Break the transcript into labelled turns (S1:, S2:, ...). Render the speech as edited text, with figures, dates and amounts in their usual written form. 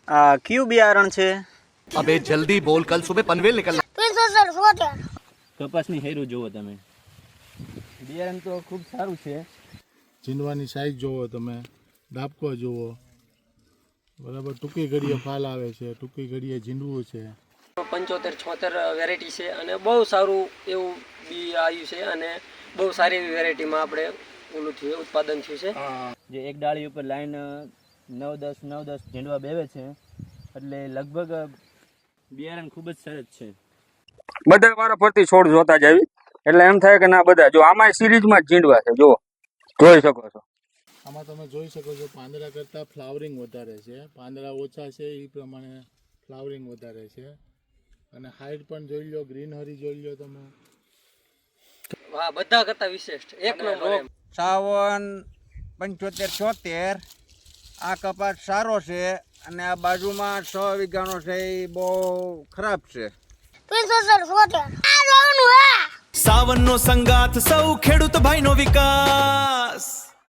S1: આ કયું બિયારણ છે?
S2: अबे जल्दी बोल, कल सुबह पनवेल निकलना।
S3: કપાસની હેરું જોવો તમે, બિયારણ તો ખૂબ સારું છે.
S4: જીંડવાની સાઈઝ જોવો તમે, ડાબકો જોવો, બરાબર. ટૂંકી ઘડીએ ફાલ આવે છે, ટૂંકી ઘડીએ જીંડવું છે.
S5: 75-76 વેરાયટી છે અને બહુ સારું એવું બી આવ્યું છે અને બહુ સારી એવી વેરાયટીમાં આપણે ઓલું થયું ઉત્પાદન થયું છે.
S3: જે એક ડાળી ઉપર લાઈન 9-10 ઝીંડવા બેવે છે, એટલે લગભગ બિયારણ ખૂબ જ સરસ છે.
S6: બધા વારા ફરતી છોડ જોતા જ આવી એટલે એમ થાય કે ના બધા જો આમાં સિરીઝમાં જ ઝીંડવા છે, જો જોઈ શકો છો.
S4: આમાં તમે જોઈ શકો છો પાંદડા કરતાં ફ્લાવરિંગ વધારે છે, પાંદડા ઓછા છે એ પ્રમાણે ફ્લાવરિંગ વધારે છે. અને હાઈટ પણ જોઈ લો, ગ્રીનહરી જોઈ લો તમે.
S5: વાહ, બધા કરતા વિશેષ એક નંબર.
S7: 75-74 આ કપાસ સારો છે અને આ બાજુમાં 6 વીઘાનો છે એ બહુ ખરાબ છે.
S2: सावन नो संगात सौ खेडूत भाई नो विकास।